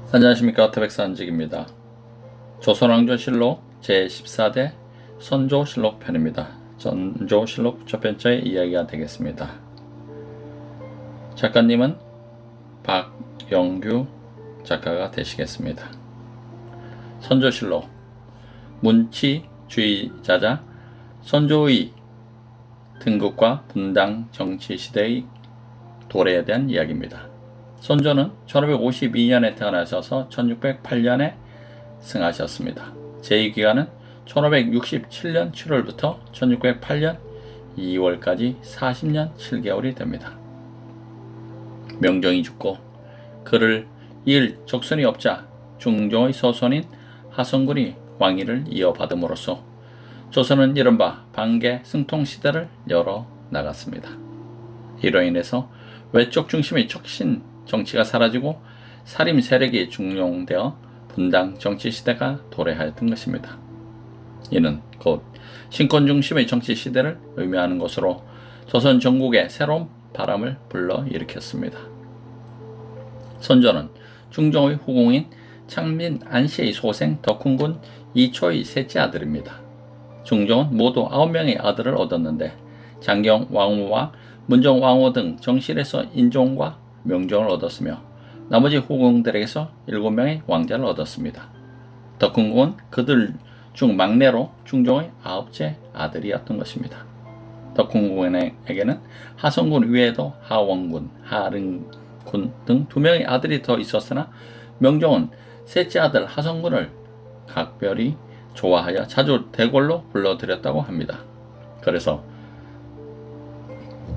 안녕하십니까. 태백산직입니다. 조선왕조실록 제14대 선조실록 편입니다. 선조실록 첫 번째 이야기가 되겠습니다. 작가님은 박영규 작가가 되시겠습니다. 선조실록 문치주의자자 선조의 등극과 분당 정치시대의 도래에 대한 이야기입니다. 선조는 1552년에 태어나셔서 1608년에 승하셨습니다. 제2기간은 1567년 7월부터 1608년 2월까지 40년 7개월이 됩니다. 명종이 죽고 그를 이을 적손이 없자 중종의 서손인 하성군이 왕위를 이어받음으로써 조선은 이른바 반개 승통시대를 열어나갔습니다. 이로 인해서 외적 중심의 척신 정치가 사라지고 사림 세력이 중용되어 분당 정치시대가 도래하였던 것입니다. 이는 곧 신권 중심의 정치시대를 의미하는 것으로 조선 전국에 새로운 바람을 불러일으켰습니다. 선조는 중종의 후궁인 창민 안씨의 소생 덕훈군 이초의 셋째 아들입니다. 중종은 모두 9명의 아들을 얻었는데 장경 왕후와 문정 왕후 등 정실에서 인종과 명종을 얻었으며 나머지 후궁들에게서 7명의 왕자를 얻었습니다. 덕훈군은 그들 중 막내로 중종의 9째 아들이었던 것입니다. 덕훈군에게는 하성군 외에도 하원군, 하릉군 등 2명의 아들이 더 있었으나 명종은 셋째 아들 하성군을 각별히 좋아하여 자주 대궐로 불러들였다고 합니다. 그래서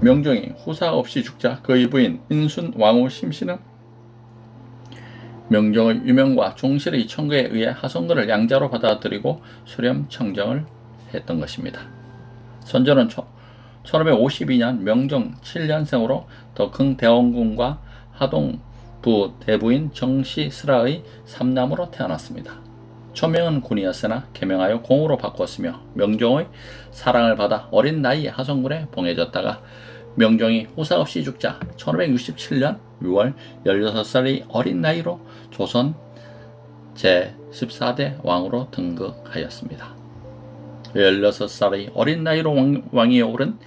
명종이 후사 없이 죽자 그의 부인 인순 왕후 심씨는 명종의 유명과 종실의 청구에 의해 하성군을 양자로 받아들이고 수렴 청정을 했던 것입니다. 선조는 1552년 명종 7년생으로 덕흥대원군과 하동부 대부인 정시스라의 삼남으로 태어났습니다. 초명은 군이었으나 개명하여 공으로 바꿨으며 명종의 사랑을 받아 어린 나이에 하성군에 봉해졌다가 명종이 후사 없이 죽자 1567년 6월 16살의 어린 나이로 조선 제14대 왕으로 등극하였습니다. 16살의 어린 나이로 왕위에 오른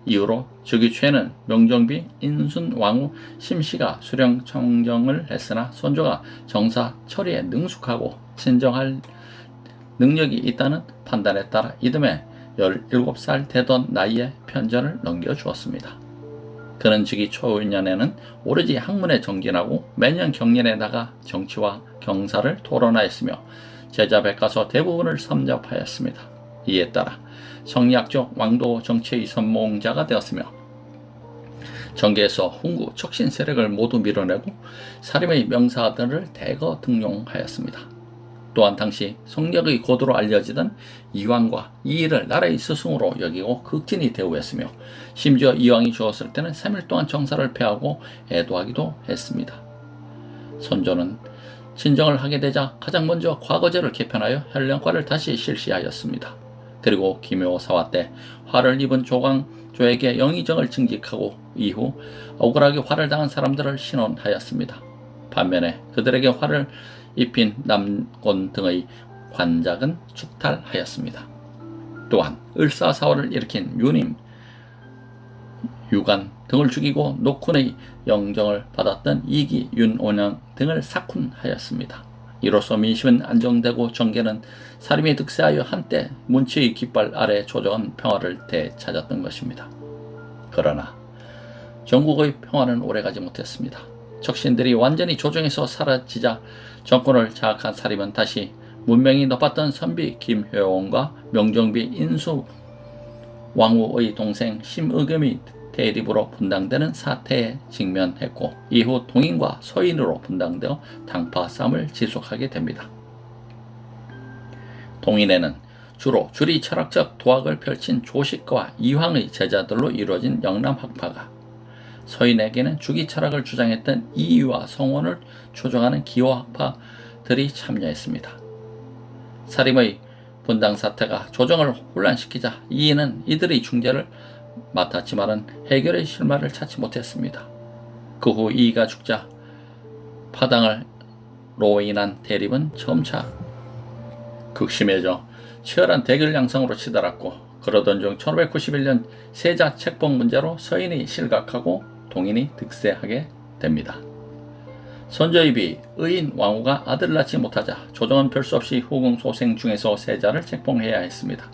이후로 즉위 초에는 명종비 인순 왕후 심씨가 수령 청정을 했으나 선조가 정사 처리에 능숙하고 친정할 능력이 있다는 판단에 따라 이듬해 17살 되던 나이에 편전을 넘겨주었습니다. 그는 즉위 초년에는 오로지 학문에 정진하고 매년 경연에 나가 정치와 경사를 토론하였으며 제자 백과서 대부분을 섭렵하였습니다. 이에 따라 성리학적 왕도 정치의 선봉자가 되었으며 정계에서 훈구, 척신 세력을 모두 밀어내고 사림의 명사들을 대거 등용하였습니다. 또한 당시 성력의 고도로 알려지던 이왕과 이의를 나라의 스승으로 여기고 극진히 대우했으며 심지어 이왕이 죽었을 때는 3일 동안 정사를 폐하고 애도하기도 했습니다. 선조는 친정을 하게 되자 가장 먼저 과거제를 개편하여 현령과를 다시 실시하였습니다. 그리고 기묘사화 때 화를 입은 조광조에게 영의정을 징직하고 이후 억울하게 화를 당한 사람들을 신원하였습니다. 반면에 그들에게 화를 입힌 남곤 등의 관작은 축탈하였습니다. 또한 을사사화를 일으킨 유님, 유관 등을 죽이고 녹훈의 영정을 받았던 이기, 윤온양 등을 사쿤하였습니다. 이로써 민심은 안정되고 정계는 사림이 득세하여 한때 문치의 깃발 아래 조정한 평화를 되찾았던 것입니다. 그러나 전국의 평화는 오래가지 못했습니다. 척신들이 완전히 조정에서 사라지자 정권을 장악한 사림은 다시 문명이 높았던 선비 김효원과 명종비 인수 왕후의 동생 심의겸이 대립으로 분당되는 사태에 직면했고 이후 동인과 서인으로 분당되어 당파 싸움을 지속하게 됩니다. 동인에는 주로 주리 철학적 도학을 펼친 조식과 이황의 제자들로 이루어진 영남학파가, 서인에게는 주기 철학을 주장했던 이유와 성원을 추종하는 기호학파들이 참여했습니다. 사림의 분당 사태가 조정을 혼란시키자 이인은 이들의 중재를 맡았지만은 해결의 실마리를 찾지 못했습니다. 그 후 이이가 죽자 파당을 인한 대립은 점차 극심해져 치열한 대결 양상으로 치달았고, 그러던 중 1591년 세자 책봉 문제로 서인이 실각하고 동인이 득세하게 됩니다. 선조입이 의인 왕후가 아들을 낳지 못하자 조정은 별 수 없이 후궁 소생 중에서 세자를 책봉해야 했습니다.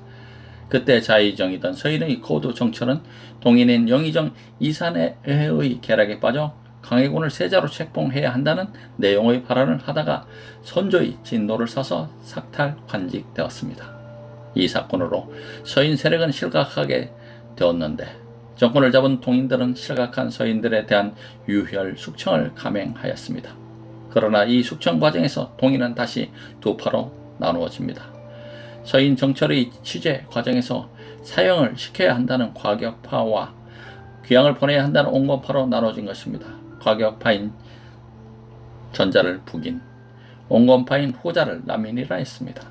그때 자의정이던 서인의 고두 정철은 동인인 영의정 이산해의 계략에 빠져 강해군을 세자로 책봉해야 한다는 내용의 발언을 하다가 선조의 진노를 사서 삭탈 관직되었습니다. 이 사건으로 서인 세력은 실각하게 되었는데, 정권을 잡은 동인들은 실각한 서인들에 대한 유혈 숙청을 감행하였습니다. 그러나 이 숙청 과정에서 동인은 다시 두 파로 나누어집니다. 서인 정철의 취재 과정에서 사형을 시켜야 한다는 과격파와 귀양을 보내야 한다는 온건파로 나눠진 것입니다. 과격파인 전자를 북인, 온건파인 후자를 남인이라 했습니다.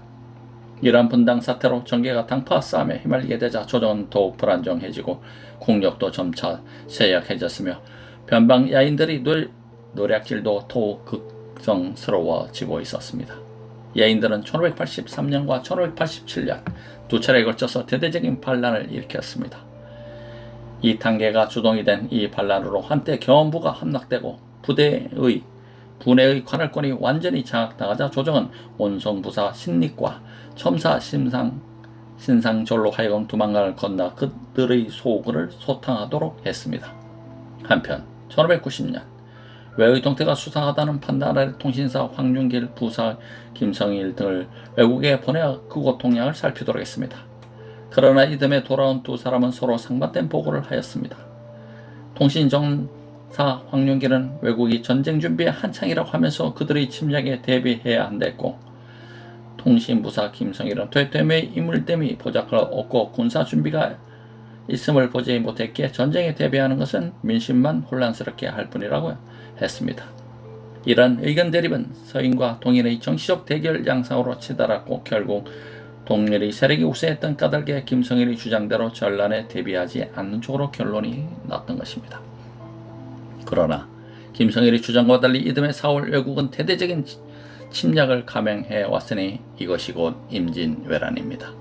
이러한 분당 사태로 정계가 당파 싸움에 휘말리게 되자 조정은 더욱 불안정해지고 국력도 점차 쇠약해졌으며 변방 야인들의 노략질도 더욱 극성스러워지고 있었습니다. 야인들은 1583년과 1587년 두 차례에 걸쳐서 대대적인 반란을 일으켰습니다. 이 단계가 주동이 된 이 반란으로 한때 경원부가 함락되고 분해의 관할권이 완전히 장악당하자 조정은 온성부사 신립과 첨사 신상졸로 하여금 두만강을 건너 그들의 소굴을 소탕하도록 했습니다. 한편 1590년 외의 동태가 수상하다는 판단 아래 통신사 황윤길, 부사 김성일 등을 외국에 보내어 그곳 동향을 살피도록 했습니다. 그러나 이듬해 돌아온 두 사람은 서로 상반된 보고를 하였습니다. 통신정사 황윤길은 외국이 전쟁 준비에 한창이라고 하면서 그들의 침략에 대비해야 한다했고, 통신부사 김성일은 되되의 인물됨이 보작을 얻고 군사 준비가 있음을 보지 못했기에 전쟁에 대비하는 것은 민심만 혼란스럽게 할 뿐이라고 했습니다. 이런 의견 대립은 서인과 동인의 정치적 대결 양상으로 치달았고, 결국 동일의 세력이 우세했던 까닭에 김성일의 주장대로 전란에 대비하지 않는 쪽으로 결론이 났던 것입니다. 그러나 김성일의 주장과 달리 이듬해 4월 외국은 대대적인 침략을 감행해 왔으니 이것이 곧 임진왜란입니다.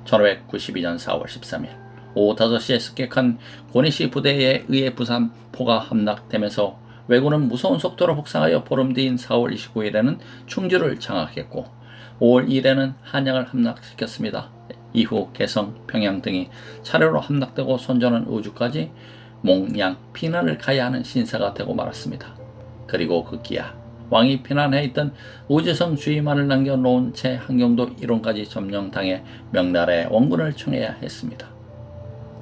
1592년 4월 13일 오후 5시에 습격한 권희씨 부대에 의해 부산포가 함락되면서 왜군은 무서운 속도로 북상하여 보름 뒤인 4월 29일에는 충주를 장악했고 5월 2일에는 한양을 함락시켰습니다. 이후 개성, 평양 등이 차례로 함락되고 선조는 의주까지 몽양, 피난을 가야 하는 신세가 되고 말았습니다. 그리고 급기야 왕이 피난해 있던 우주성 주위만을 남겨놓은 채 한경도 일원까지 점령당해 명나라의 원군을 청해야 했습니다.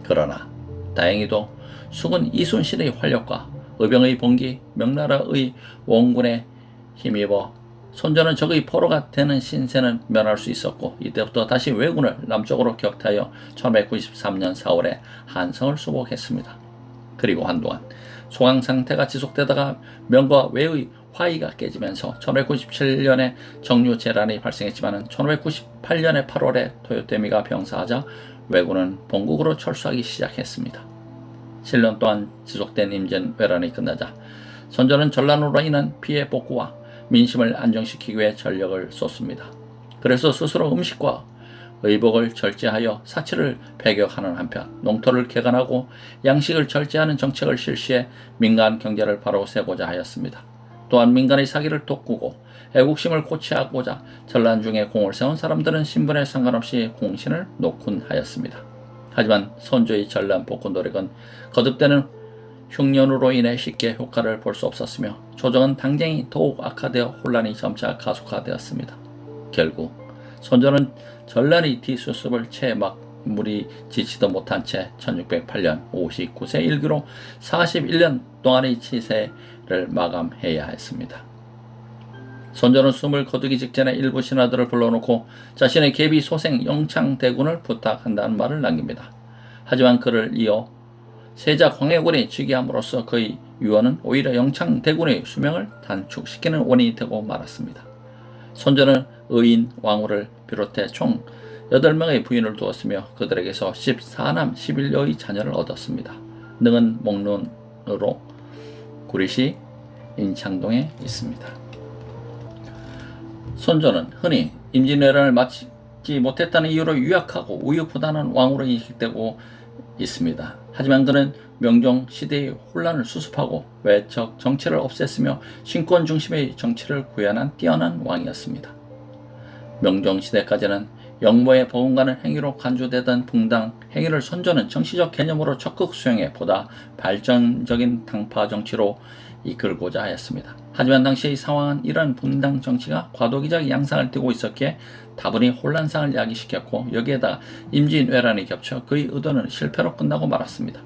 그러나 다행히도 수군 이순신의 활력과 의병의 봉기, 명나라의 원군에 힘입어 선조는 적의 포로가 되는 신세는 면할 수 있었고, 이때부터 다시 왜군을 남쪽으로 격퇴하여 1593년 4월에 한성을 수복했습니다. 그리고 한동안 소강 상태가 지속되다가 명과 왜의 화의가 깨지면서 1597년에 정류재란이 발생했지만 1598년의 8월에 토요토미가 병사하자 왜군은 본국으로 철수하기 시작했습니다. 7년 동안 지속된 임진왜란이 끝나자 선조는 전란으로 인한 피해 복구와 민심을 안정시키기 위해 전력을 쏟습니다. 그래서 스스로 음식과 의복을 절제하여 사치를 배격하는 한편 농토를 개간하고 양식을 절제하는 정책을 실시해 민간 경제를 바로 세고자 하였습니다. 또한 민간의 사기를 돋구고 애국심을 고취하고자 전란 중에 공을 세운 사람들은 신분에 상관없이 공신을 놓곤 하였습니다. 하지만 선조의 전란 복구 노력은 거듭되는 흉년으로 인해 쉽게 효과를 볼 수 없었으며 조정은 당쟁이 더욱 악화되어 혼란이 점차 가속화되었습니다. 결국 선조는 전란의 뒤수습을 채 막물이 지치도 못한 채 1608년 59세 일기로 41년 동안의 치세를 마감해야 했습니다. 선조는 숨을 거두기 직전에 일부 신하들을 불러놓고 자신의 계비 소생 영창대군을 부탁한다는 말을 남깁니다. 하지만 그를 이어 세자 광해군이 즉위함으로써 그의 유언은 오히려 영창대군의 수명을 단축시키는 원인이 되고 말았습니다. 선조는 의인 왕후를 비롯해 총 8명의 부인을 두었으며 그들에게서 14남 11여의 자녀를 얻었습니다. 능은 목론으로 구리시 인창동에 있습니다. 손조는 흔히 임진왜란을 마치지 못했다는 이유로 유약하고 우유부단한 왕으로 인식되고 있습니다. 하지만 그는 명종 시대의 혼란을 수습하고 외척 정치를 없앴으며 신권 중심의 정치를 구현한 뛰어난 왕이었습니다. 명종 시대까지는 영모에 버금가는 행위로 간주되던 붕당 행위를 손조는 정치적 개념으로 적극 수용해 보다 발전적인 당파 정치로 이끌고자 하였습니다. 하지만 당시의 상황은 이러한 분당 정치가 과도기적 양상을 띠고 있었기에 다분히 혼란상을 야기시켰고 여기에다 임진왜란이 겹쳐 그의 의도는 실패로 끝나고 말았습니다.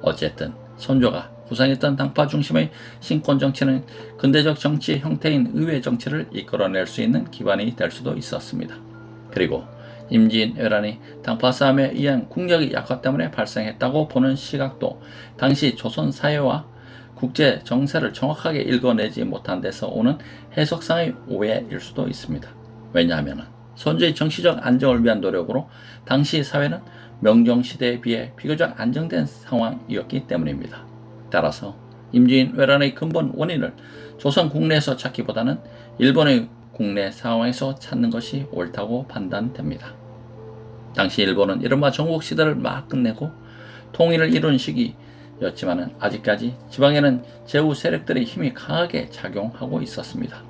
어쨌든 손조가 구상했던 당파 중심의 신권 정치는 근대적 정치 형태인 의회 정치를 이끌어낼 수 있는 기반이 될 수도 있었습니다. 그리고 임진왜란이 당파 싸움에 의한 국력의 약화 때문에 발생했다고 보는 시각도 당시 조선 사회와 국제 정세를 정확하게 읽어내지 못한 데서 오는 해석상의 오해일 수도 있습니다. 왜냐하면 손조의 정치적 안정을 위한 노력으로 당시 사회는 명종 시대에 비해 비교적 안정된 상황이었기 때문입니다. 따라서 임진왜란의 근본 원인을 조선 국내에서 찾기보다는 일본의 국내 상황에서 찾는 것이 옳다고 판단됩니다. 당시 일본은 이른바 전국시대를 막 끝내고 통일을 이룬 시기였지만 아직까지 지방에는 제후 세력들의 힘이 강하게 작용하고 있었습니다.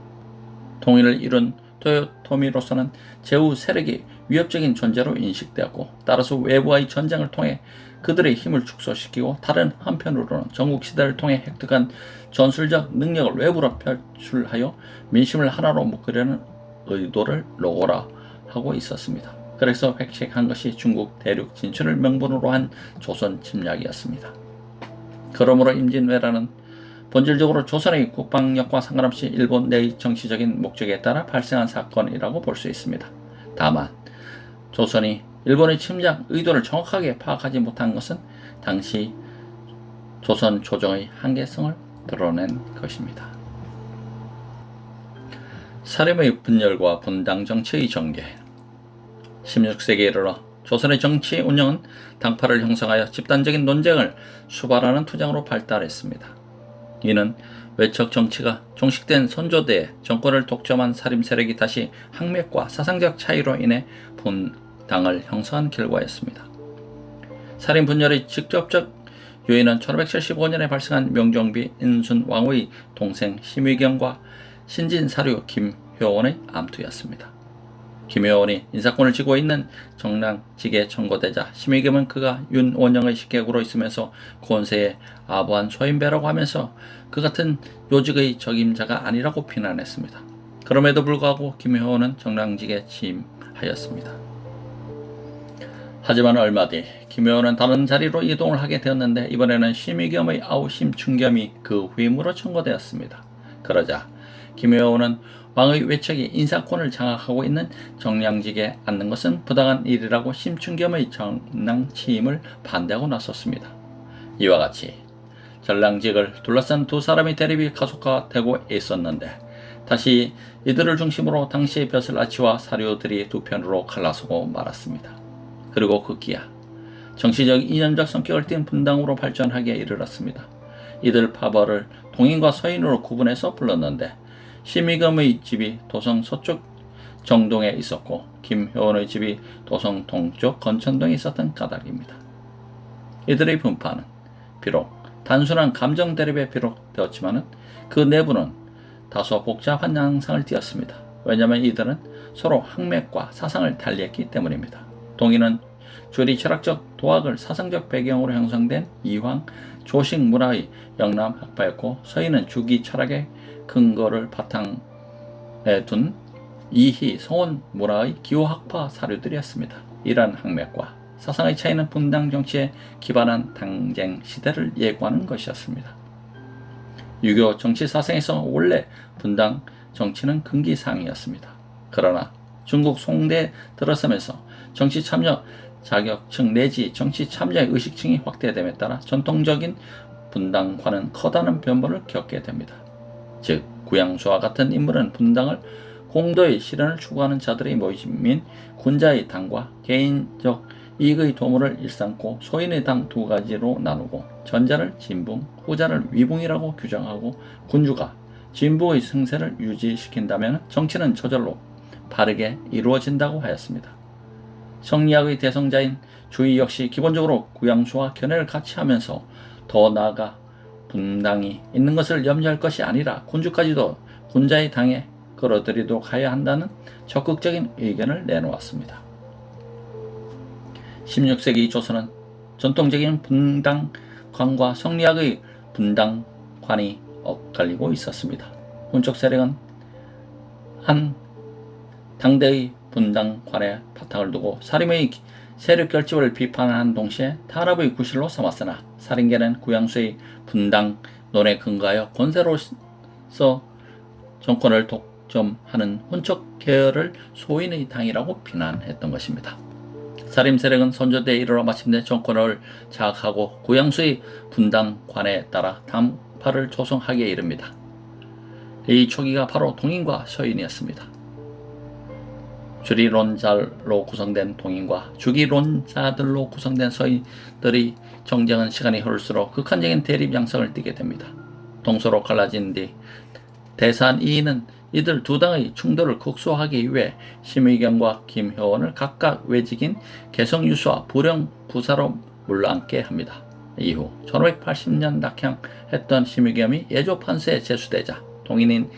통일을 이룬 토요토미로서는 제후 세력이 위협적인 존재로 인식되었고 따라서 외부와의 전쟁을 통해 그들의 힘을 축소시키고 다른 한편으로는 전국시대를 통해 획득한 전술적 능력을 외부로 표출하여 민심을 하나로 묶으려는 의도를 노고라 하고 있었습니다. 그래서 획책한 것이 중국 대륙 진출을 명분으로 한 조선 침략이었습니다. 그러므로 임진왜란은 본질적으로 조선의 국방력과 상관없이 일본 내의 정치적인 목적에 따라 발생한 사건이라고 볼 수 있습니다. 다만 조선이 일본의 침략 의도를 정확하게 파악하지 못한 것은 당시 조선 조정의 한계성을 드러낸 것입니다. 사림의 분열과 분당 정치의 전개 16세기에 이르러 조선의 정치 운영은 당파를 형성하여 집단적인 논쟁을 수발하는 투쟁으로 발달했습니다. 이는 외척 정치가 종식된 선조대에 정권을 독점한 사림 세력이 다시 학맥과 사상적 차이로 인해 분당을 형성한 결과였습니다. 사림 분열의 직접적 요인은 1575년에 발생한 명종비 인순 왕후의 동생 심의겸과 신진사류 김효원의 암투였습니다. 김효원이 인사권을 쥐고 있는 정랑직에 청구되자 심의겸은 그가 윤원영의 식객으로 있으면서 권세에 아부한 소인배라고 하면서 그 같은 요직의 적임자가 아니라고 비난했습니다. 그럼에도 불구하고 김효원은 정랑직에 취임하였습니다. 하지만 얼마 뒤 김효원은 다른 자리로 이동을 하게 되었는데 이번에는 심의겸의 아우 심춘겸이 그 후임으로 청구되었습니다. 그러자 김효원은 왕의 외척이 인사권을 장악하고 있는 정량직에 앉는 것은 부당한 일이라고 심춘겸의 정랑 취임을 반대하고 나섰습니다. 이와 같이 전랑직을 둘러싼 두 사람의 대립이 가속화되고 있었는데 다시 이들을 중심으로 당시의 벼슬아치와 사료들이 두 편으로 갈라서고 말았습니다. 그리고 급기야 정치적 이념적 성격을 띤 분당으로 발전하기에 이르렀습니다. 이들 파벌을 동인과 서인으로 구분해서 불렀는데 심의겸의 집이 도성 서쪽 정동에 있었고 김효원의 집이 도성 동쪽 건천동에 있었던 까닭입니다. 이들의 분파는 비록 단순한 감정 대립에 비롯되었지만 그 내부는 다소 복잡한 양상을 띠었습니다. 왜냐하면 이들은 서로 학맥과 사상을 달리했기 때문입니다. 동인은 주리 철학적 도학을 사상적 배경으로 형성된 이황 조식 문화의 영남 학파였고 서인은 주기 철학의 근거를 바탕에 둔 이희 성원 문화의 기호학파 사료들이었습니다. 이러한 학맥과 사상의 차이는 분당 정치에 기반한 당쟁 시대를 예고하는 것이었습니다. 유교 정치 사상에서 원래 분당 정치는 금기사항이었습니다. 그러나 중국 송대에 들어서면서 정치 참여 자격층 내지 정치 참여의 의식층이 확대됨에 따라 전통적인 분당과는 커다란 변모를 겪게 됩니다. 즉 구양수와 같은 인물은 분당을 공도의 실현을 추구하는 자들의 모임인 군자의 당과 개인적 이익의 도모를 일삼고 소인의 당 두 가지로 나누고 전자를 진붕, 후자를 위붕이라고 규정하고 군주가 진보의 승세를 유지시킨다면 정치는 저절로 바르게 이루어진다고 하였습니다. 성리학의 대성자인 주의 역시 기본적으로 구양수와 견해를 같이 하면서 더 나아가 분당이 있는 것을 염려할 것이 아니라 군주까지도 군자의 당에 끌어들이도록 하여야 한다는 적극적인 의견을 내놓았습니다. 16세기 조선은 전통적인 분당관과 성리학의 분당관이 엇갈리고 있었습니다. 군쪽 세력은 한 당대의 분당관에 바탕을 두고 사림의 세력 결집을 비판한 동시에 탄압의 구실로 삼았으나 사림계는 구양수의 분당론에 근거하여 권세로서 정권을 독점하는 훈척 계열을 소인의 당이라고 비난했던 것입니다. 사림 세력은 선조대에 이르러 마침내 정권을 장악하고 구양수의 분당관에 따라 당파를 조성하기에 이릅니다. 이 초기가 바로 동인과 서인이었습니다. 주리론자로 구성된 동인과 주기론자들로 구성된 서인들의 정쟁은 시간이 흐를수록 극한적인 대립 양상을 띠게 됩니다. 동서로 갈라진 뒤 대산 이인은 이들 두 당의 충돌을 극소화하기 위해 심의겸과 김효원을 각각 외직인 개성유수와 불영부사로 물러앉게 합니다. 이후 1580년 낙향했던 심의겸이 예조판서에 제수되자 동인인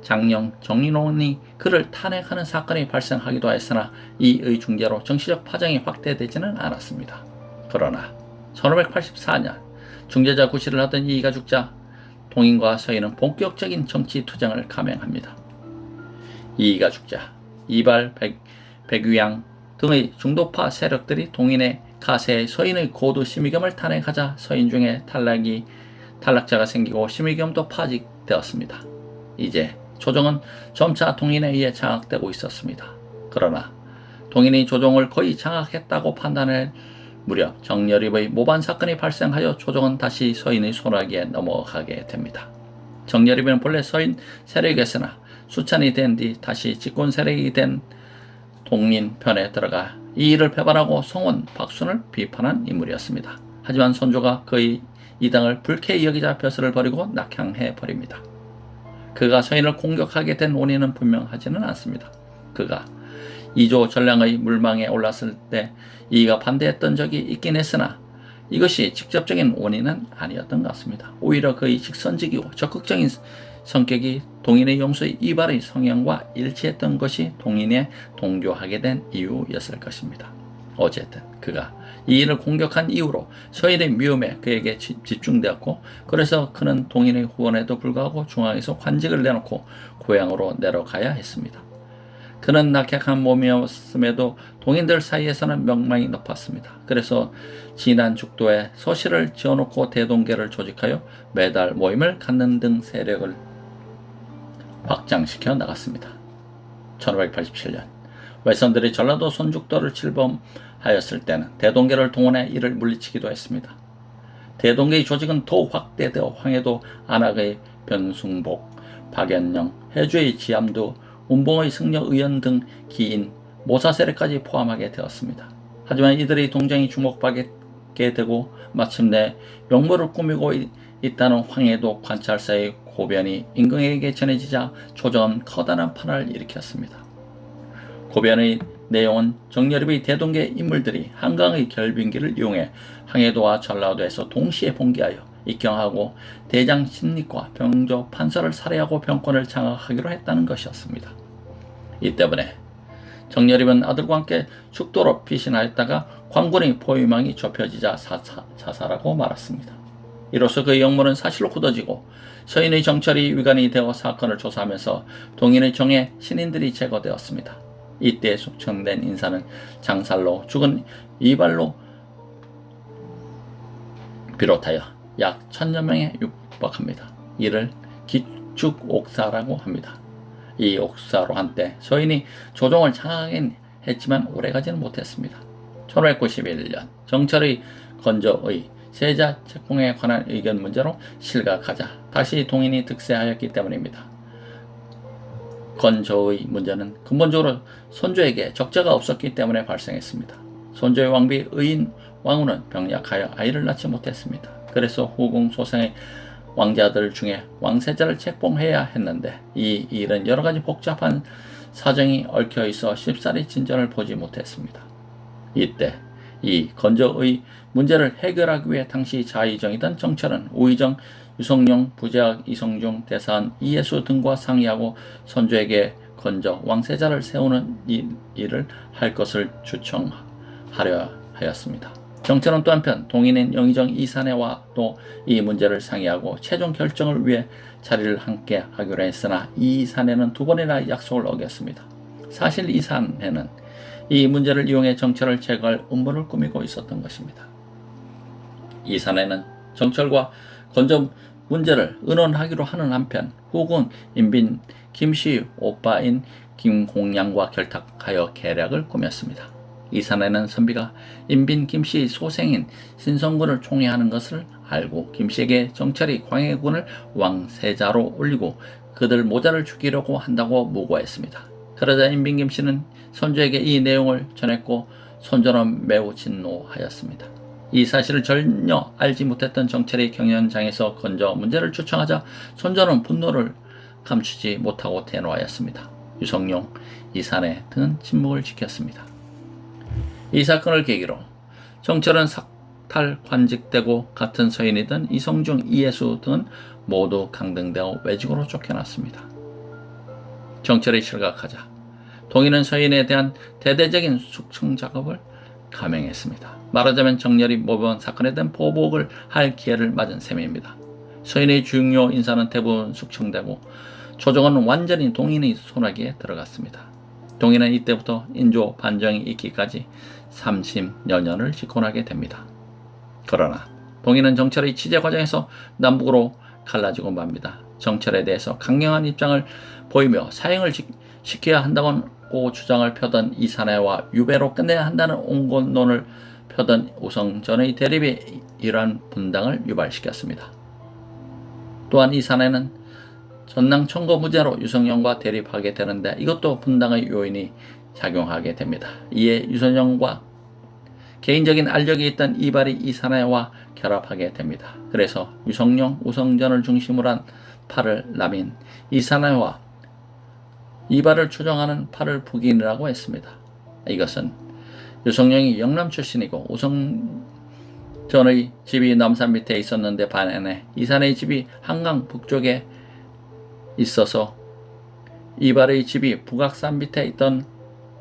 장령 정인원이 그를 탄핵하는 사건이 발생하기도 했으나 이의 중재로 정치적 파장이 확대되지는 않았습니다. 그러나 1584년 중재자 구실을 하던 이이가 죽자 동인과 서인은 본격적인 정치 투쟁을 감행합니다. 이이가 죽자 이발, 백유양 등의 중도파 세력들이 동인의 가세에 서인의 고두 심의겸을 탄핵하자 서인 중에 탈락자가 생기고 심의겸도 파직되었습니다. 이제 조정은 점차 동인에 의해 장악되고 있었습니다. 그러나 동인이 조정을 거의 장악했다고 판단할 무렵 정여립의 모반 사건이 발생하여 조정은 다시 서인의 손아귀에 넘어가게 됩니다. 정여립은 본래 서인 세력이었으나 수찬이 된 뒤 다시 집권 세력이 된 동인 편에 들어가 이 일을 배반하고 송원, 박순을 비판한 인물이었습니다. 하지만 선조가 그의 이 당을 불쾌히 여기자 벼슬을 버리고 낙향해버립니다. 그가 서인을 공격하게 된 원인은 분명하지는 않습니다. 그가 이조 전량의 물망에 올랐을 때 이가 반대했던 적이 있긴 했으나 이것이 직접적인 원인은 아니었던 것 같습니다. 오히려 그의 직선적이고 적극적인 성격이 동인의 용수의 이발의 성향과 일치했던 것이 동인에 동조하게 된 이유였을 것입니다. 어쨌든 그가 이 일을 공격한 이후로 서인의 미움에 그에게 집중되었고 그래서 그는 동인의 후원에도 불구하고 중앙에서 관직을 내놓고 고향으로 내려가야 했습니다. 그는 낙약한 몸이었음에도 동인들 사이에서는 명망이 높았습니다. 그래서 진안 죽도에 서실을 지어놓고 대동계를 조직하여 매달 모임을 갖는 등 세력을 확장시켜 나갔습니다. 1587년 외선들이 전라도 손죽도를 침범하였을 때는 대동계를 동원해 이를 물리치기도 했습니다. 대동계의 조직은 더욱 확대되어 황해도 안악의 변숭복, 박연영, 해주의 지암두, 운봉의 승려의원 등 기인, 모사 세력까지 포함하게 되었습니다. 하지만 이들의 동정이 주목받게 되고 마침내 명물을 꾸미고 있다는 황해도 관찰사의 고변이 임금에게 전해지자 조정은 커다란 판을 일으켰습니다. 고변의 내용은 정여립의 대동계 인물들이 한강의 결빙기를 이용해 황해도와 전라도에서 동시에 봉기하여 입경하고 대장 신립과 병조 판서를 살해하고 병권을 장악하기로 했다는 것이었습니다. 이 때문에 정여립은 아들과 함께 죽도로 피신하였다가 광군의 포위망이 좁혀지자 자살하고 말았습니다. 이로써 그의 영모는 사실로 굳어지고 서인의 정철이 위관이 되어 사건을 조사하면서 동인의 정에 신인들이 제거되었습니다. 이때 숙청된 인사는 장살로 죽은 이발로 비롯하여 약 1000여 명에 육박합니다. 이를 기축옥사라고 합니다. 이 옥사로 한때 서인이 조정을 장악하긴 했지만 오래가지는 못했습니다. 1591년 정철의 건조의 세자 책봉에 관한 의견 문제로 실각하자 다시 동인이 득세하였기 때문입니다. 건조의 문제는 근본적으로 손조에게 적자가 없었기 때문에 발생했습니다. 손조의 왕비 의인 왕후는 병약하여 아이를 낳지 못했습니다. 그래서 후궁 소생의 왕자들 중에 왕세자를 책봉해야 했는데 이 일은 여러 가지 복잡한 사정이 얽혀 있어 쉽사리 진전을 보지 못했습니다. 이때 이 건조의 문제를 해결하기 위해 당시 자의정이던 정철은 우의정 유성룡, 부재학 이성중, 대사한 이예수 등과 상의하고 선조에게 건조 왕세자를 세우는 일을 할 것을 추청하려 하였습니다. 정철은 또 한편 동인인 영의정 이사내와 또 이 문제를 상의하고 최종 결정을 위해 자리를 함께 하기로 했으나 이사내는 두 번이나 약속을 어겼습니다. 사실 이사내는 이 문제를 이용해 정철을 제거할 음모를 꾸미고 있었던 것입니다. 이사내는 정철과 건조 문제를 의논하기로 하는 한편 후군 인빈 김씨 오빠인 김공양과 결탁하여 계략을 꾸몄습니다. 이사내는 선비가 인빈 김씨 소생인 신성군을 총애하는 것을 알고 김씨에게 정철이 광해군을 왕세자로 올리고 그들 모자를 죽이려고 한다고 무고했습니다. 그러자 인빈 김씨는 선조에게 이 내용을 전했고 선조는 매우 진노하였습니다. 이 사실을 전혀 알지 못했던 정철이 경연장에서 건조 문제를 추청하자 선조는 분노를 감추지 못하고 대노하였습니다. 유성룡, 이사내 등은 침묵을 지켰습니다. 이 사건을 계기로 정철은 삭탈 관직되고 같은 서인이던 이성중, 이예수 등은 모두 강등되어 외직으로 쫓겨났습니다. 정철이 실각하자 동인은 서인에 대한 대대적인 숙청 작업을 감행했습니다. 말하자면 정렬이 모범 사건에 대한 보복을 할 기회를 맞은 셈입니다. 서인의 중요 인사는 대부분 숙청되고 조정은 완전히 동인의 손아귀에 들어갔습니다. 동인은 이때부터 인조 반정이 있기까지 30여 년을 집권하게 됩니다. 그러나 동인은 정철의 취재 과정에서 남북으로 갈라지고 맙니다. 정철에 대해서 강경한 입장을 보이며 사형을 시켜야 한다고 주장을 펴던 이사내와 유배로 끝내야 한다는 온건론을 펴던 우성전의 대립이 이러한 분당을 유발시켰습니다. 또한 이사내는 전랑 청거 무죄로 유성룡과 대립하게 되는데 이것도 분당의 요인이 작용하게 됩니다. 이에 유성룡과 개인적인 알력이 있던 이발이 이사내와 결합하게 됩니다. 그래서 유성룡, 우성전을 중심으로 한 팔을 남인 이사내와 이발을 추정하는 팔을 북인이라고 했습니다. 이것은 유성룡이 영남 출신이고 우성전의 집이 남산 밑에 있었는데 반면에 이사내의 집이 한강 북쪽에 있어서 이발의 집이 북악산 밑에 있던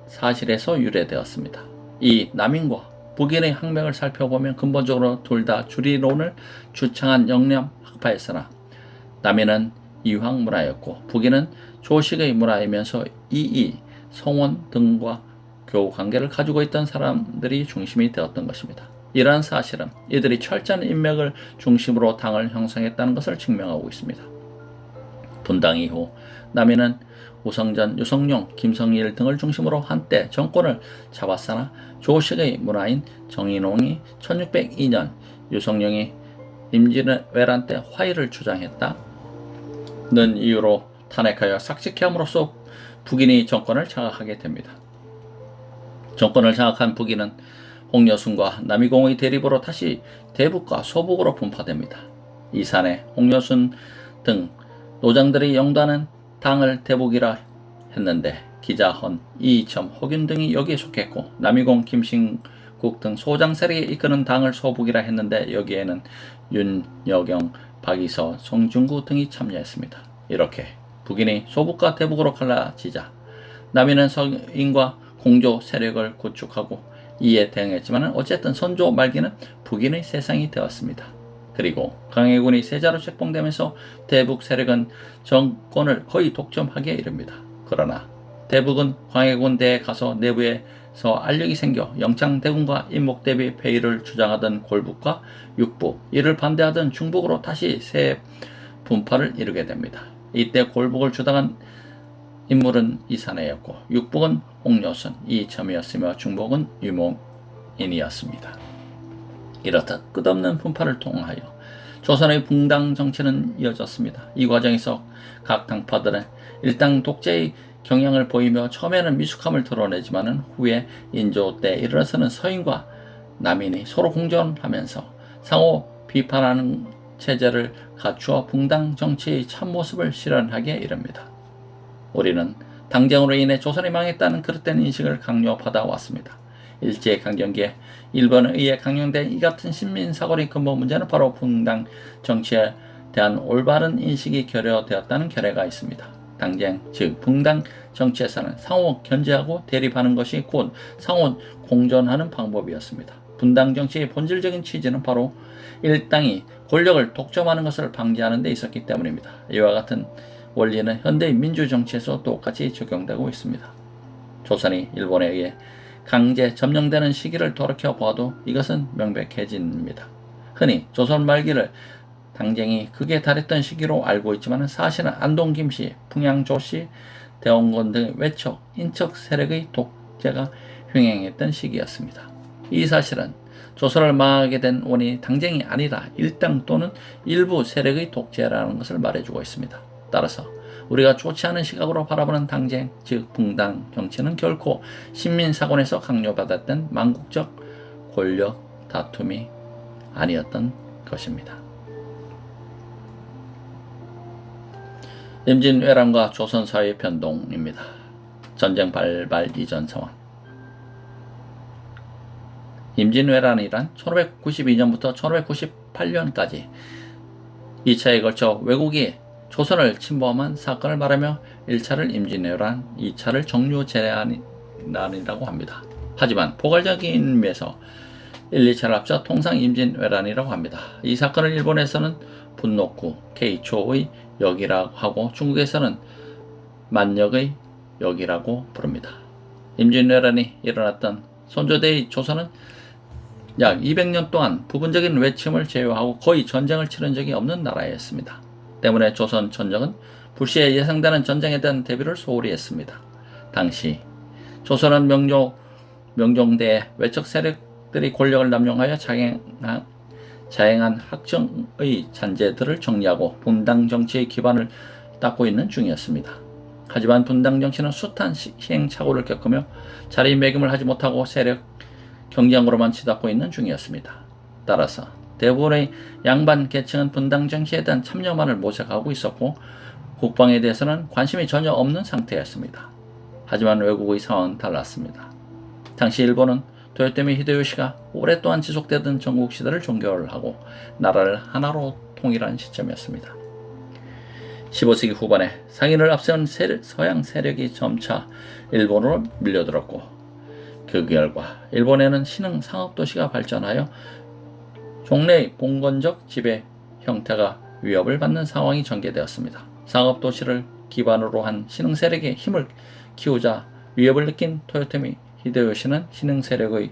사실에서 유래되었습니다. 이 남인과 북인의 학명을 살펴보면 근본적으로 둘 다 주리론을 주창한 영남 학파였으나 남인은 이황 문화였고 북인은 조식의 문화이면서 이이, 성원 등과 교우 관계를 가지고 있던 사람들이 중심이 되었던 것입니다. 이러한 사실은 이들이 철저한 인맥을 중심으로 당을 형성했다는 것을 증명하고 있습니다. 분당 이후 남인은 우성전, 유성룡, 김성일 등을 중심으로 한때 정권을 잡았으나 조식의 문화인 정인홍이 1602년 유성룡이 임진왜란 때 화의를 주장했다는 이유로 탄핵하여 삭제케 함으로써 북인이 정권을 장악하게 됩니다. 정권을 장악한 북인은 홍여순과 남이공의 대립으로 다시 대북과 소북으로 분파됩니다. 이사내, 홍여순 등 노장들이 영도하는 당을 대북이라 했는데 기자헌, 이이첨, 허균 등이 여기에 속했고 남이공, 김신국 등 소장 세력이 이끄는 당을 소북이라 했는데 여기에는 윤여경, 박이서, 송중구 등이 참여했습니다. 이렇게 북인이 소북과 대북으로 갈라지자 남인은 서인과 공조 세력을 구축하고 이에 대응했지만 어쨌든 선조 말기는 북인의 세상이 되었습니다. 그리고 광해군이 세자로 책봉되면서 대북 세력은 정권을 거의 독점하게 이릅니다. 그러나 대북은 광해군 대에 가서 내부에서 알력이 생겨 영창대군과 인목대비 폐위를 주장하던 골북과 육북, 이를 반대하던 중북으로 다시 새 분파를 이루게 됩니다. 이때 골북을 주장한 인물은 이사내였고 육북은 홍여순, 이이첨이었으며 중북은 유목인이었습니다. 이렇듯 끝없는 분파를 통하여 조선의 붕당 정치는 이어졌습니다. 이 과정에서 각 당파들은 일당 독재의 경향을 보이며 처음에는 미숙함을 드러내지만 후에 인조 때 일어서는 서인과 남인이 서로 공존하면서 상호 비판하는 체제를 갖추어 붕당 정치의 참모습을 실현하게 이릅니다. 우리는 당쟁으로 인해 조선이 망했다는 그릇된 인식을 강요받아 왔습니다. 일제강점기에 일본에 의해 강령된 이 같은 신민사고의 근본 문제는 바로 붕당 정치에 대한 올바른 인식이 결여되었다는 결례가 있습니다. 당쟁, 즉 붕당 정치에서는 상호 견제하고 대립하는 것이 곧 상호 공존하는 방법이었습니다. 분당 정치의 본질적인 취지는 바로 일당이 권력을 독점하는 것을 방지하는 데 있었기 때문입니다. 이와 같은 원리는 현대의 민주정치에서 똑같이 적용되고 있습니다. 조선이 일본에 의해 강제 점령되는 시기를 돌이켜 보아도 이것은 명백해집니다. 흔히 조선 말기를 당쟁이 극에 달했던 시기로 알고 있지만 사실은 안동 김씨, 풍양 조씨, 대원군 등의 외척, 인척 세력의 독재가 횡행했던 시기였습니다. 이 사실은 조선을 망하게 된 원인이 당쟁이 아니라 일당 또는 일부 세력의 독재라는 것을 말해주고 있습니다. 따라서 우리가 좋지 않은 시각으로 바라보는 당쟁, 즉 붕당 정치는 결코 신민사관에서 강요받았던 망국적 권력 다툼이 아니었던 것입니다. 임진왜란과 조선사회 변동입니다. 전쟁 발발 이전 상황. 임진왜란이란 1592년부터 1598년까지 2차에 걸쳐 외국이 조선을 침범한 사건을 말하며 1차를 임진왜란, 2차를 정류재난이라고 합니다. 하지만 포괄적인 의미에서 1, 2차를 합쳐 통상 임진왜란이라고 합니다. 이 사건을 일본에서는 분노쿠, 케이초의 역이라고 하고 중국에서는 만역의 역이라고 부릅니다. 임진왜란이 일어났던 선조대의 조선은 약 200년 동안 부분적인 외침을 제외하고 거의 전쟁을 치른 적이 없는 나라였습니다. 때문에 조선 전적은 불시에 예상되는 전쟁에 대한 대비를 소홀히 했습니다. 당시 조선은 명종대의 외척 세력들이 권력을 남용하여 자행한 학정의 잔재들을 정리하고 분당 정치의 기반을 닦고 있는 중이었습니다. 하지만 분당 정치는 숱한 시행착오를 겪으며 자리매김을 하지 못하고 세력 경쟁으로만 치닫고 있는 중이었습니다. 따라서 대부분의 양반 계층은 분당 정치에 대한 참여만을 모색하고 있었고 국방에 대해서는 관심이 전혀 없는 상태였습니다. 하지만 외국의 상황은 달랐습니다. 당시 일본은 도요토미 히데요시가 오랫동안 지속되던 전국시대를 종결하고 나라를 하나로 통일한 시점이었습니다. 15세기 후반에 상인을 앞세운 서양 세력이 점차 일본으로 밀려들었고 그 결과 일본에는 신흥 상업도시가 발전하여 종래의 봉건적 지배 형태가 위협을 받는 상황이 전개되었습니다. 상업도시를 기반으로 한 신흥 세력의 힘을 키우자 위협을 느낀 토요토미 히데요시는 신흥 세력의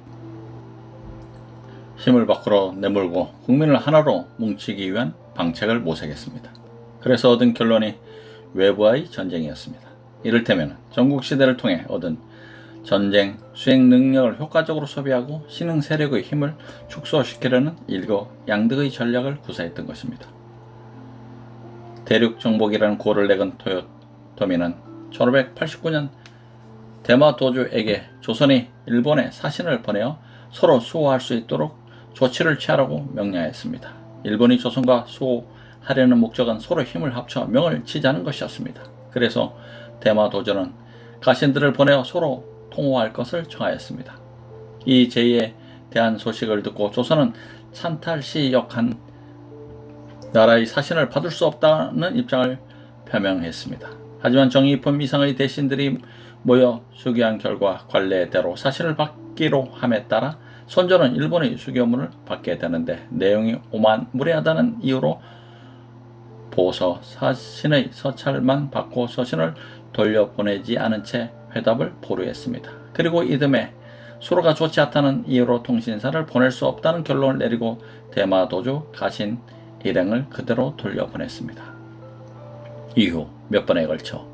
힘을 밖으로 내몰고 국민을 하나로 뭉치기 위한 방책을 모색했습니다. 그래서 얻은 결론이 외부와의 전쟁이었습니다. 이를테면 전국시대를 통해 얻은 전쟁 수행 능력을 효과적으로 소비하고 신흥 세력의 힘을 축소시키려는 일거양득의 전략을 구사했던 것입니다. 대륙 정복이라는 고를 내건 토요토미는 1589년 대마도주에게 조선이 일본에 사신을 보내어 서로 수호할 수 있도록 조치를 취하라고 명령했습니다. 일본이 조선과 수호하려는 목적은 서로 힘을 합쳐 명을 치자는 것이었습니다. 그래서 대마도주는 가신들을 보내어 서로 통호할 것을 청하였습니다. 이 제의에 대한 소식을 듣고 조선은 찬탈시역한 나라의 사신을 받을 수 없다는 입장을 표명했습니다. 하지만 정의품 이상의 대신들이 모여 수교한 결과 관례대로 사신을 받기로 함에 따라 선조는 일본의 수교문을 받게 되는데 내용이 오만무례하다는 이유로 보서 사신의 서찰만 받고 서신을 돌려보내지 않은 채 회답을 보류했습니다. 그리고 이듬해 수로가 좋지 않다는 이유로 통신사를 보낼 수 없다는 결론을 내리고 대마도주 가신 일행을 그대로 돌려보냈습니다. 이후 몇 번에 걸쳐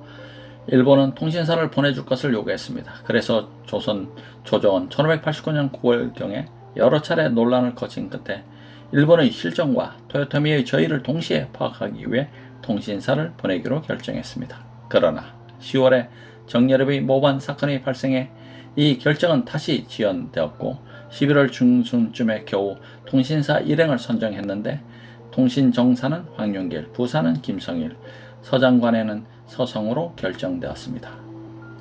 일본은 통신사를 보내줄 것을 요구했습니다. 그래서 조선 조정은 1589년 9월경에 여러 차례 논란을 거친 끝에 일본의 실정과 토요토미의 저의를 동시에 파악하기 위해 통신사를 보내기로 결정했습니다. 그러나 10월에 정여립의 모반 사건이 발생해 이 결정은 다시 지연되었고 11월 중순쯤에 겨우 통신사 일행을 선정했는데 통신정사는 황윤길, 부사는 김성일, 서장관에는 서성으로 결정되었습니다.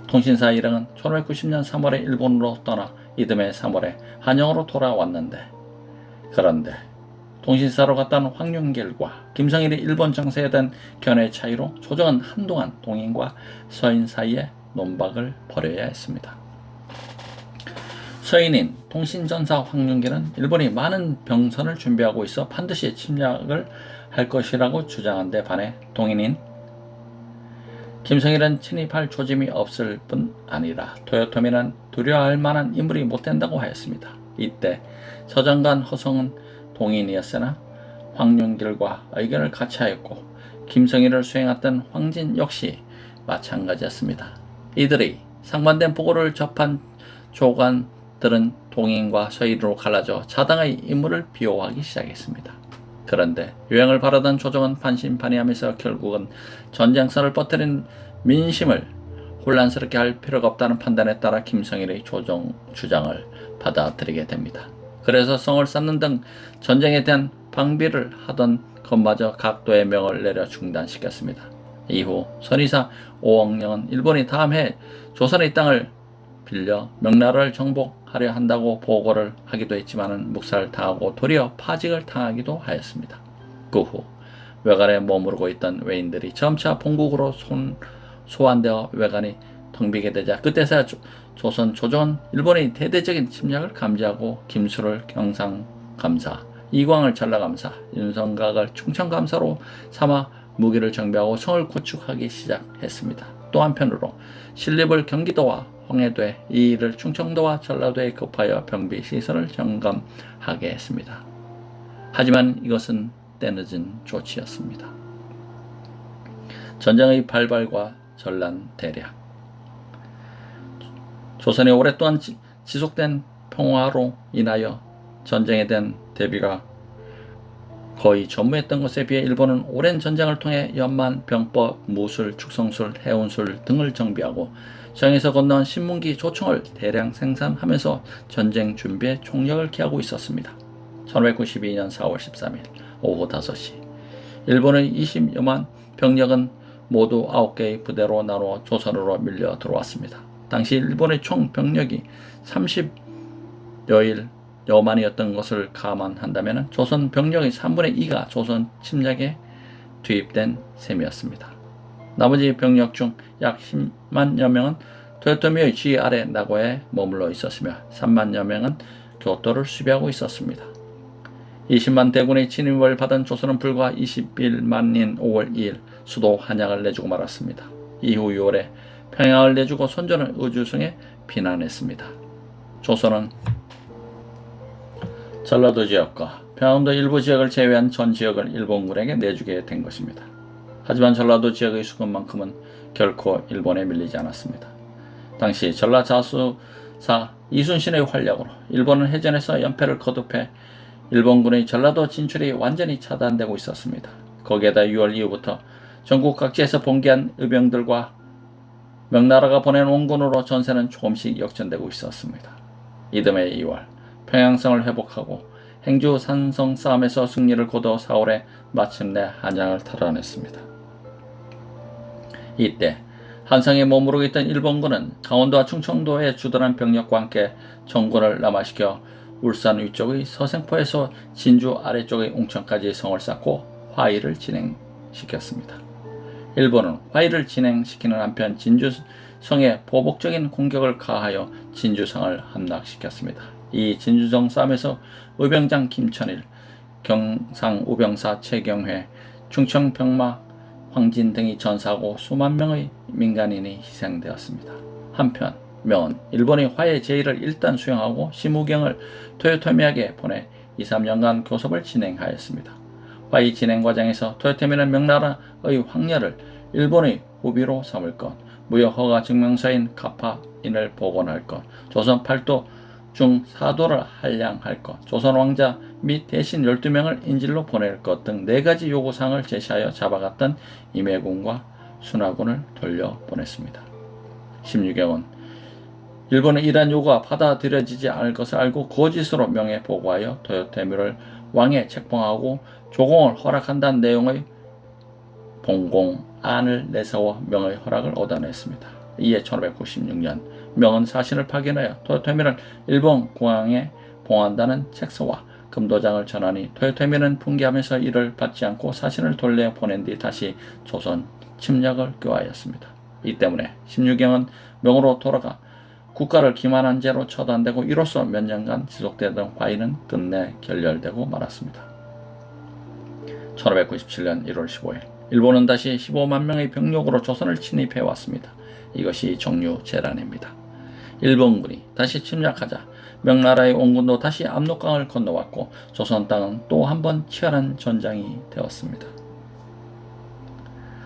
통신사 일행은 1590년 3월에 일본으로 떠나 이듬해 3월에 한영으로 돌아왔는데, 그런데 통신사로 갔던 황윤길과 김성일이 일본 정세에 대한 견해 차이로 조정은 한동안 동인과 서인 사이에 논박을 벌여야 했습니다. 서인인 통신전사 황윤길은 일본이 많은 병선을 준비하고 있어 반드시 침략을 할 것이라고 주장한 데 반해 동인인 김성일은 침입할 조짐이 없을 뿐 아니라 토요토미는 두려워할 만한 인물이 못 된다고 하였습니다. 이때 서장관 허성은 동인이었으나 황윤길과 의견을 같이 하였고 김성일을 수행했던 황진 역시 마찬가지였습니다. 이들이 상반된 보고를 접한 조관들은 동인과 서인으로 갈라져 자당의 임무를 비호하기 시작했습니다. 그런데 요양을 바라던 조정은 반신반의하면서 결국은 전쟁선을 퍼뜨린 민심을 혼란스럽게 할 필요가 없다는 판단에 따라 김성일의 조정 주장을 받아들이게 됩니다. 그래서 성을 쌓는 등 전쟁에 대한 방비를 하던 것마저 각도의 명을 내려 중단시켰습니다. 이후 선의사 오억령은 일본이 다음 해 조선의 땅을 빌려 명나라를 정복하려 한다고 보고를 하기도 했지만 묵살당하고 도리어 파직을 당하기도 하였습니다. 그 후 외관에 머무르고 있던 외인들이 점차 본국으로 소환되어 외관이 텅 비게 되자 그때서야 조선 조정은 일본의 대대적인 침략을 감지하고 김수를 경상감사, 이광을 전라감사, 윤성각을 충청감사로 삼아 무기를 정비하고 성을 구축하기 시작했습니다. 또 한편으로 신립을 경기도와 홍해도에, 이 일을 충청도와 전라도에 급하여 병비 시설을 점검하게 했습니다. 하지만 이것은 때늦은 조치였습니다. 전쟁의 발발과 전란 대략, 조선의 오랫동안 지속된 평화로 인하여 전쟁에 대한 대비가 거의 전무했던 것에 비해 일본은 오랜 전쟁을 통해 연만, 병법, 무술, 축성술, 해운술 등을 정비하고 정에서 건너온 신문기, 조총을 대량 생산하면서 전쟁 준비에 총력을 기하고 있었습니다. 1592년 4월 13일 오후 5시 일본의 20여만 병력은 모두 9개의 부대로 나누어 조선으로 밀려 들어왔습니다. 당시 일본의 총 병력이 30여만이었던 것을 감안한다면 조선 병력의 3분의 2가 조선 침략에 투입된 셈이었습니다. 나머지 병력 중 약 10만여 명은 토요토미의 지휘 아래 나고에 머물러 있었으며 3만여 명은 교토를 수비하고 있었습니다. 20만 대군의 진입을 받은 조선은 불과 21만인 5월 2일 수도 한양을 내주고 말았습니다. 이후 6월에 평양을 내주고 손전을 의주성에 피난했습니다. 조선은 전라도 지역과 평안도 일부 지역을 제외한 전 지역을 일본군에게 내주게 된 것입니다. 하지만 전라도 지역의 수급만큼은 결코 일본에 밀리지 않았습니다. 당시 전라 자수사 이순신의 활약으로 일본은 해전에서 연패를 거듭해 일본군의 전라도 진출이 완전히 차단되고 있었습니다. 거기에다 6월 이후부터 전국 각지에서 봉기한 의병들과 명나라가 보낸 원군으로 전세는 조금씩 역전되고 있었습니다. 이듬해 2월 평양성을 회복하고 행주 산성 싸움에서 승리를 거둬 4월에 마침내 한양을 탈환했습니다. 이때 한성에 머무르고 있던 일본군은 강원도와 충청도에 주둔한 병력과 함께 정군을 남하시켜 울산 위쪽의 서생포에서 진주 아래쪽의 웅천까지 성을 쌓고 화의를 진행시켰습니다. 일본은 화의를 진행시키는 한편 진주성에 보복적인 공격을 가하여 진주성을 함락시켰습니다. 이 진주성 싸움에서 의병장 김천일, 경상우병사 최경회, 충청병마 황진 등이 전사하고 수만 명의 민간인이 희생되었습니다. 한편 명은 일본의 화해 제의를 일단 수용하고 시무경을 토요토미에게 보내 2~3년간 교섭을 진행하였습니다. 화의 진행 과정에서 토요토미는 명나라의 황녀를 일본의 후비로 삼을 것, 무역 허가 증명서인 가파인을 복원할 것, 조선 팔도 중 사도를 한량할 것, 조선 왕자 및 대신 12명을 인질로 보낼 것 등 4가지 요구사항을 제시하여 잡아갔던 임해군과 순하군을 돌려보냈습니다. 16경은 일본은 이러한 요구가 받아들여지지 않을 것을 알고 거짓으로 명예 보고하여 토요토미를 왕에 책봉하고 조공을 허락한다는 내용의 봉공안을 내세워 명의 허락을 얻어냈습니다. 이에 1596년 명은 사신을 파견하여 토요토미를 일본 공항에 봉한다는 책서와 금도장을 전하니 토요토미는 분개하면서 이를 받지 않고 사신을 돌려 보낸 뒤 다시 조선 침략을 교하였습니다. 이 때문에 16경은 명으로 돌아가 국가를 기만한 죄로 처단되고 이로써 몇 년간 지속되던 화의는 끝내 결렬되고 말았습니다. 1597년 1월 15일 일본은 다시 15만 명의 병력으로 조선을 침입해 왔습니다. 이것이 정류재란입니다. 일본군이 다시 침략하자 명나라의 원군도 다시 압록강을 건너왔고 조선 땅은 또 한 번 치열한 전장이 되었습니다.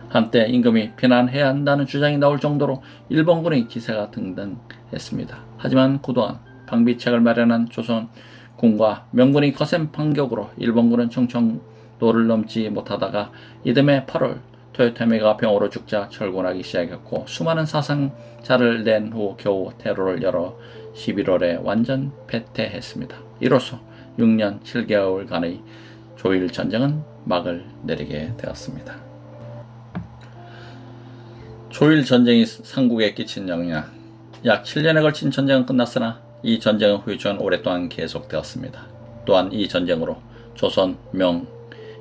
한때 임금이 피난해야 한다는 주장이 나올 정도로 일본군의 기세가 등등했습니다. 하지만 그동안 방비책을 마련한 조선군과 명군의 거센 반격으로 일본군은 충청도를 넘지 못하다가 이듬해 8월 토요토미가 병으로 죽자 철군하기 시작했고 수많은 사상자를 낸 후 겨우 테러를 열어 11월에 완전 패퇴했습니다. 이로써 6년 7개월간의 조일전쟁은 막을 내리게 되었습니다. 조일전쟁이 삼국에 끼친 영향. 약 7년에 걸친 전쟁은 끝났으나 이 전쟁의 후유증은 오랫동안 계속되었습니다. 또한 이 전쟁으로 조선, 명,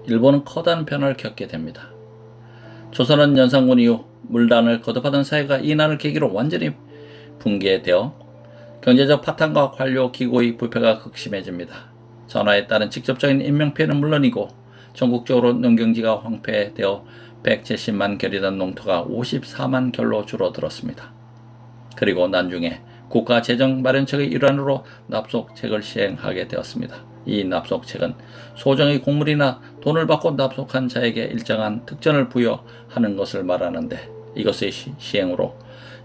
일본은 커다란 변화를 겪게 됩니다. 조선은 연산군 이후 물난을 거듭하던 사회가 이 난을 계기로 완전히 붕괴되어 경제적 파탄과 관료 기구의 부패가 극심해집니다. 전화에 따른 직접적인 인명피해는 물론이고 전국적으로 농경지가 황폐되어 170만 결이던 농토가 54만 결로 줄어들었습니다. 그리고 나중에 국가재정마련책의 일환으로 납속책을 시행하게 되었습니다. 이 납속책은 소정의 곡물이나 돈을 받고 납속한 자에게 일정한 특전을 부여하는 것을 말하는데 이것의 시행으로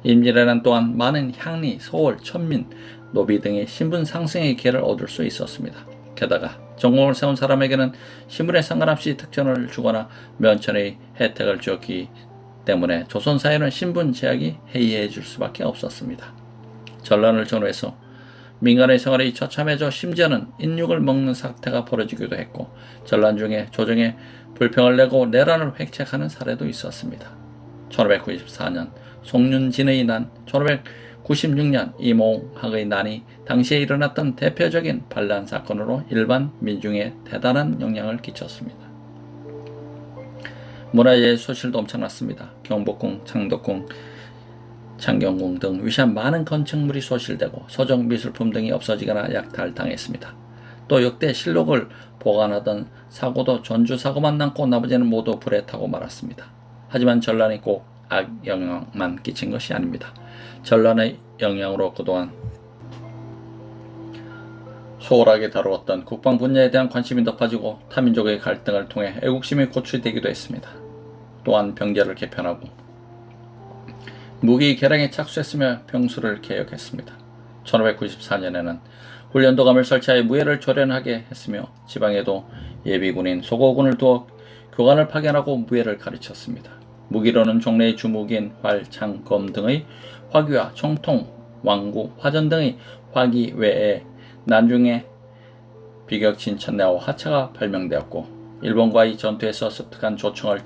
임진왜란 또한 많은 향리, 소월, 천민, 노비 등의 신분 상승의 기회를 얻을 수 있었습니다. 게다가 전공을 세운 사람에게는 신분에 상관없이 특전을 주거나 면천의 혜택을 주었기 때문에 조선사회는 신분 제약이 해이해질 수밖에 없었습니다. 전란을 전후해서 민간의 생활이 처참해져 심지어는 인육을 먹는 사태가 벌어지기도 했고 전란 중에 조정에 불평을 내고 내란을 획책하는 사례도 있었습니다. 1594년 송윤진의 난, 1596년 이몽학의 난이 당시에 일어났던 대표적인 반란 사건으로 일반 민중에 대단한 영향을 끼쳤습니다. 문화재의 소실도 엄청났습니다. 경복궁, 창덕궁, 창경궁 등 위시한 많은 건축물이 소실되고 서적 미술품 등이 없어지거나 약탈당했습니다. 또 역대 실록을 보관하던 사고도 전주 사고만 남고 나머지는 모두 불에 타고 말았습니다. 하지만 전란이 꼭 악영향만 끼친 것이 아닙니다. 전란의 영향으로 그동안 소홀하게 다루었던 국방 분야에 대한 관심이 높아지고 타민족의 갈등을 통해 애국심이 고취되기도 했습니다. 또한 병제를 개편하고 무기 개량에 착수했으며 병수를 개혁했습니다. 1594년에는 훈련도감을 설치하여 무예를 조련하게 했으며 지방에도 예비군인 소고군을 두어 교관을 파견하고 무예를 가르쳤습니다. 무기로는 종래의 주무기인 활, 창, 검 등의 화기와 총통, 왕구, 화전 등의 화기 외에 난중에 비격진 천내와 하차가 발명되었고 일본과의 전투에서 습득한 조총을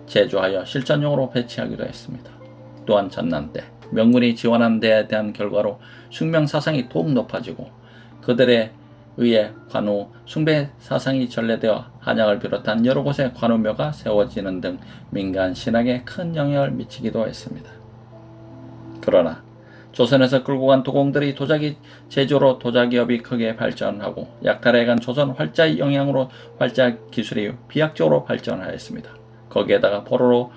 제조하여 실전용으로 배치하기도 했습니다. 또한 전난 때 명군이 지원한 데에 대한 결과로 숭명사상이 더욱 높아지고 그들에 의해 관우 숭배 사상이 전래되어 한양을 비롯한 여러 곳에 관우묘가 세워지는 등 민간 신학에 큰 영향을 미치기도 했습니다. 그러나 조선에서 끌고 간 도공들이 도자기 제조로 도자기업이 크게 발전하고 약탈해간 조선 활자의 영향으로 활자 기술이 비약적으로 발전하였습니다. 거기에다가 포로로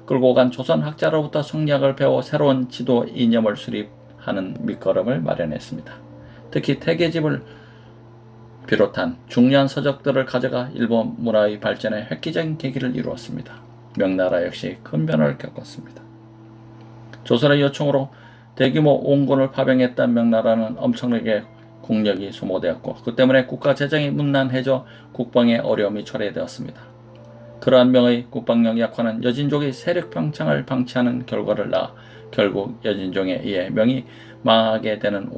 끌고 간 조선 학자로부터 성리학을 배워 새로운 지도 이념을 수립하는 밑거름을 마련했습니다. 특히 태계집을 비롯한 중요한 서적들을 가져가 일본 문화의 발전에 획기적인 계기를 이루었습니다. 명나라 역시 큰 변화를 겪었습니다. 조선의 요청으로 대규모 온군을 파병했던 명나라는 엄청나게 국력이 소모되었고 그 때문에 국가 재정이 문난해져 국방에 어려움이 초래되었습니다. 그러한 명의 국방력 약화는 여진족의 세력 평창을 방치하는 결과를 낳아 결국 여진족에 의해 명이 망하게 되는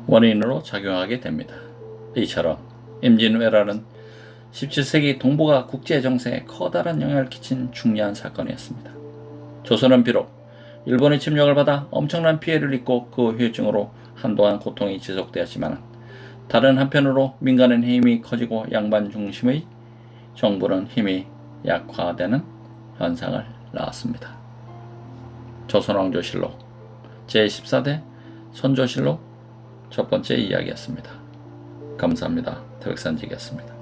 원인으로 작용하게 됩니다. 이처럼 임진왜란은 17세기 동북아 국제정세에 커다란 영향을 끼친 중요한 사건이었습니다. 조선은 비록 일본의 침략을 받아 엄청난 피해를 입고 그 후유증으로 한동안 고통이 지속되었지만 다른 한편으로 민간의 힘이 커지고 양반 중심의 정부는 힘이 약화되는 현상을 낳았습니다. 조선왕조실록 제14대 선조실록 첫 번째 이야기였습니다. 감사합니다. 태백산지기였습니다.